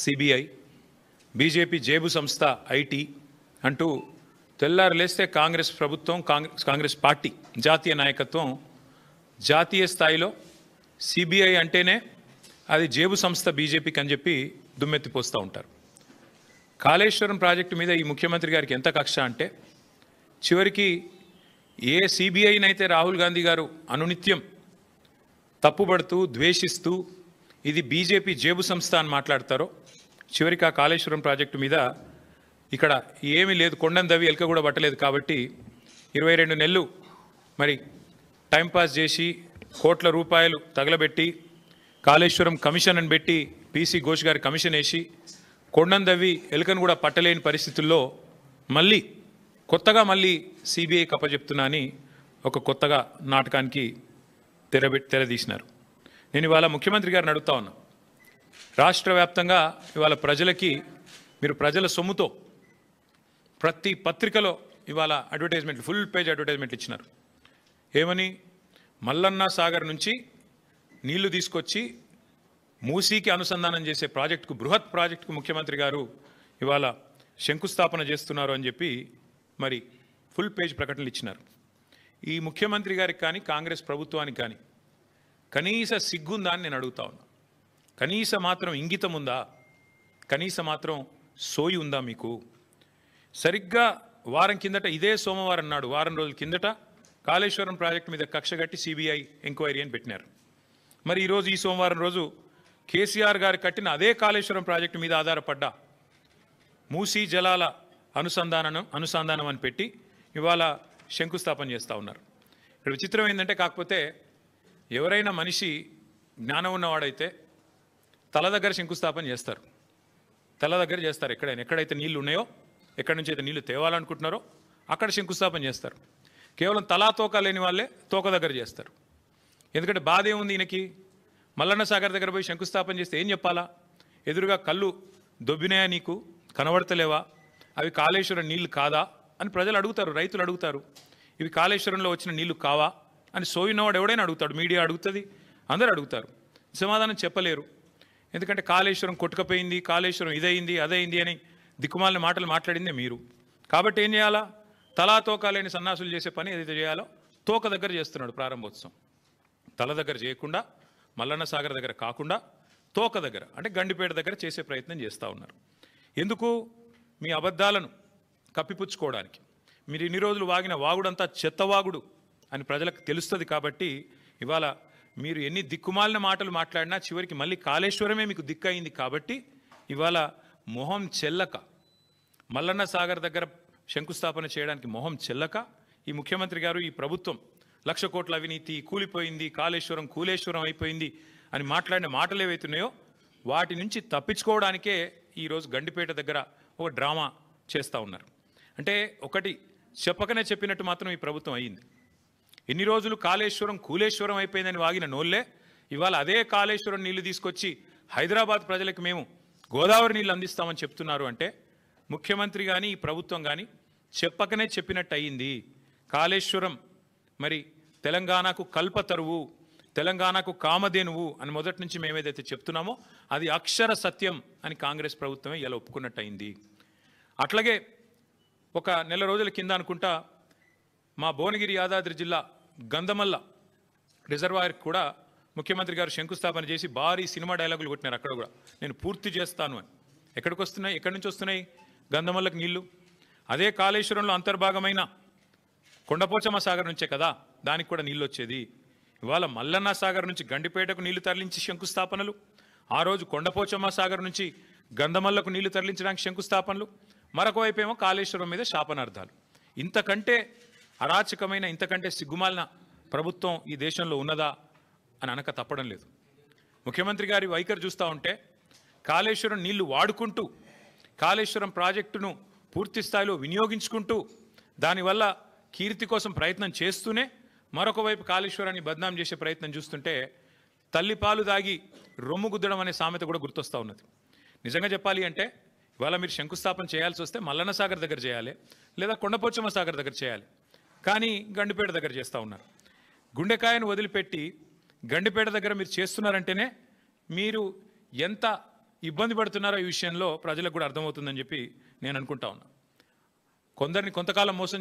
CBI, BJP జేబు సంస్థ IT అంటూ తెల్లారు లేస్తే కాంగ్రెస్ ప్రభుత్వం, కాంగ్రెస్ పార్టీ జాతీయ నాయకత్వం జాతీయ స్థాయిలో సిబిఐ అంటేనే అది జేబు సంస్థ బీజేపీకి అని చెప్పి దుమ్మెత్తిపోస్తూ ఉంటారు. కాళేశ్వరం ప్రాజెక్టు మీద ఈ ముఖ్యమంత్రి గారికి ఎంత కక్ష అంటే చివరికి ఏ సిబిఐనైతే రాహుల్ గాంధీ గారు అనునిత్యం తప్పుపడుతూ ద్వేషిస్తూ ఇది బీజేపీ జేబు సంస్థ అని మాట్లాడతారో చివరికి ఆ కాళేశ్వరం ప్రాజెక్టు మీద ఇక్కడ ఏమీ లేదు, కొండను దవి ఎలక కూడా పట్టలేదు కాబట్టి 22 నెలలు మరి టైంపాస్ చేసి కోట్ల రూపాయలు తగలబెట్టి కాళేశ్వరం కమిషన్ అని పెట్టి పీసీ ఘోష్ గారి కమిషన్ వేసి కొండను దవ్వి ఎలుకను కూడా పట్టలేని పరిస్థితుల్లో మళ్ళీ కొత్తగా సిబిఐ కప్పచెప్తున్నా అని ఒక కొత్తగా నాటకానికి తెరదీసినారు. నేను ఇవాళ ముఖ్యమంత్రి గారిని అడుగుతా ఉన్నా, రాష్ట్ర వ్యాప్తంగా ఇవాళ ప్రజలకి మీరు ప్రజల సొమ్ముతో ప్రతి పత్రికలో ఇవాళ అడ్వర్టైజ్మెంట్లు, ఫుల్ పేజ్ అడ్వర్టైజ్మెంట్లు ఇచ్చినారు. ఏమని? మల్లన్న సాగర్ నుంచి నీళ్లు తీసుకొచ్చి మూసీకి అనుసంధానం చేసే ప్రాజెక్టుకు, బృహత్ ప్రాజెక్టుకు ముఖ్యమంత్రి గారు ఇవాళ శంకుస్థాపన చేస్తున్నారు అని చెప్పి మరి ఫుల్ పేజ్ ప్రకటనలు ఇచ్చినారు. ఈ ముఖ్యమంత్రి గారికి కానీ కాంగ్రెస్ ప్రభుత్వానికి కానీ కనీస సిగ్గుందా అని నేను అడుగుతా ఉన్నా. కనీస మాత్రం ఇంగితం ఉందా? కనీస మాత్రం సోయి ఉందా మీకు? సరిగ్గా వారం కిందట, ఇదే సోమవారం నాడు, వారం రోజుల కిందట కాళేశ్వరం ప్రాజెక్టు మీద కక్షగట్టి సిబిఐ ఎంక్వైరీ అని పెట్టినారు. మరి ఈరోజు ఈ సోమవారం రోజు కేసీఆర్ గారు కట్టిన అదే కాళేశ్వరం ప్రాజెక్టు మీద ఆధారపడ్డ మూసీ జలాల అనుసంధానం అని పెట్టి ఇవాళ శంకుస్థాపన చేస్తూ ఉన్నారు. ఇక్కడ విచిత్రం ఏంటంటే, కాకపోతే ఎవరైనా మనిషి జ్ఞానం ఉన్నవాడైతే తల దగ్గర శంకుస్థాపన చేస్తారు, తల దగ్గర చేస్తారు. ఎక్కడైతే నీళ్లు ఉన్నాయో, ఎక్కడి నుంచి అయితే నీళ్లు తేవాలనుకుంటున్నారో అక్కడ శంకుస్థాపన చేస్తారు. కేవలం తలా తోక లేని వాళ్ళే తోక దగ్గర చేస్తారు. ఎందుకంటే బాధ ఏముంది ఈయనకి? మల్లన్న సాగర్ దగ్గర పోయి శంకుస్థాపన చేస్తే ఏం చెప్పాలా? ఎదురుగా కళ్ళు దొబ్బినాయా, నీకు కనబడతలేవా, అవి కాళేశ్వరం నీళ్లు కాదా అని ప్రజలు అడుగుతారు, రైతులు అడుగుతారు. ఇవి కాళేశ్వరంలో వచ్చిన నీళ్లు కావా అని సోయినవాడు ఎవడైనా అడుగుతాడు, మీడియా అడుగుతుంది, అందరూ అడుగుతారు. సమాధానం చెప్పలేరు. ఎందుకంటే కాళేశ్వరం కొట్టుకపోయింది, కాళేశ్వరం ఇదైంది అదైంది అని దిక్కుమాలిన మాటలు మాట్లాడిందే మీరు. కాబట్టి ఏం చేయాలా? తలా తోక లేని సన్నాసులు చేసే పని ఏదైతే చేయాలో తోక దగ్గర చేస్తున్నాడు ప్రారంభోత్సవం. తల దగ్గర చేయకుండా, మల్లన్న సాగర్ దగ్గర కాకుండా తోక దగ్గర అంటే గండిపేట దగ్గర చేసే ప్రయత్నం చేస్తూ ఉన్నారు. ఎందుకు? మీ అబద్ధాలను కప్పిపుచ్చుకోవడానికి. మీరు ఇన్ని రోజులు వాగిన వాగుడంతా చెత్తవాగుడు అని ప్రజలకు తెలుస్తుంది. కాబట్టి ఇవాళ మీరు ఎన్ని దిక్కుమాలిన మాటలు మాట్లాడినా చివరికి మళ్ళీ కాళేశ్వరమే మీకు దిక్కయింది. కాబట్టి ఇవాళ మొహం చెల్లక, మల్లన్న సాగర్ దగ్గర శంకుస్థాపన చేయడానికి మొహం చెల్లక ఈ ముఖ్యమంత్రి గారు, ఈ ప్రభుత్వం 1,00,000 కోట్ల అవినీతి, కూలిపోయింది, కాళేశ్వరం కూలేశ్వరం అయిపోయింది అని మాట్లాడిన మాటలు ఏవైతున్నాయో వాటి నుంచి తప్పించుకోవడానికే ఈరోజు గండిపేట దగ్గర ఒక డ్రామా చేస్తూ ఉన్నారు. అంటే ఒకటి చెప్పకనే చెప్పినట్టు మాత్రం ఈ ప్రభుత్వం అయ్యింది. ఎన్ని రోజులు కాళేశ్వరం కూలేశ్వరం అయిపోయిందని వాగిన నోళ్ళే ఇవాళ అదే కాళేశ్వరం నీళ్లు తీసుకొచ్చి హైదరాబాద్ ప్రజలకు మేము గోదావరి నీళ్ళు అందిస్తామని చెప్తున్నారు. అంటే ముఖ్యమంత్రి కానీ ఈ ప్రభుత్వం కానీ చెప్పకనే చెప్పినట్టు అయ్యింది. కాళేశ్వరం మరి తెలంగాణకు కల్పతరువు, తెలంగాణకు కామధేనువు అని మొదటి నుంచి మేమేదైతే చెప్తున్నామో అది అక్షర సత్యం అని కాంగ్రెస్ ప్రభుత్వమే ఇలా ఒప్పుకున్నట్టు అయింది. అట్లాగే ఒక నెల రోజుల కింద అనుకుంటా మా భువనగిరి యాదాద్రి జిల్లా గంధమల్ల రిజర్వాయర్కి కూడా ముఖ్యమంత్రి గారు శంకుస్థాపన చేసి భారీ సినిమా డైలాగులు కొట్టినారు. అక్కడ కూడా నేను పూర్తి చేస్తాను అని. ఎక్కడికి వస్తున్నాయి? ఎక్కడి నుంచి వస్తున్నాయి గంధమల్లకి నీళ్లు? అదే కాళేశ్వరంలో అంతర్భాగమైన కొండపోచమ్మ సాగర్ నుంచే కదా దానికి కూడా నీళ్ళు వచ్చేది. ఇవాళ మల్లన్న సాగర్ నుంచి గండిపేటకు నీళ్లు తరలించి శంకుస్థాపనలు, ఆ రోజు కొండపోచమ్మ సాగర్ నుంచి గంధమల్లకు నీళ్లు తరలించడానికి శంకుస్థాపనలు, మరొక వైపేమో కాళేశ్వరం మీద శాపనార్థాలు. ఇంతకంటే అరాచకమైన, ఇంతకంటే సిగ్గుమాలిన ప్రభుత్వం ఈ దేశంలో ఉన్నదా అని అనక తప్పడం లేదు. ముఖ్యమంత్రి గారి వైఖరి చూస్తూ ఉంటే కాళేశ్వరం నీళ్లు వాడుకుంటూ, కాళేశ్వరం ప్రాజెక్టును పూర్తి స్థాయిలో వినియోగించుకుంటూ, దానివల్ల కీర్తి కోసం ప్రయత్నం చేస్తూనే మరొక వైపు కాళేశ్వరాన్ని బద్నాం చేసే ప్రయత్నం చూస్తుంటే తల్లిపాలు దాగి రొమ్ము గుద్దడం అనే సామెత కూడా గుర్తొస్తూ ఉన్నది. నిజంగా చెప్పాలి అంటే ఇవాళ మీరు శంకుస్థాపన చేయాల్సి వస్తే మల్లన్న సాగర్ దగ్గర చేయాలి, లేదా కొండపోచమ్మ సాగర్ దగ్గర చేయాలి. కానీ గండిపేట దగ్గర చేస్తూ ఉన్నారు. గుండెకాయను వదిలిపెట్టి గండిపేట దగ్గర మీరు చేస్తున్నారంటేనే మీరు ఎంత ఇబ్బంది పడుతున్నారో ఈ విషయంలో ప్రజలకు కూడా అర్థమవుతుందని చెప్పి నేను అనుకుంటా ఉన్నా. కొందరిని కొంతకాలం మోసం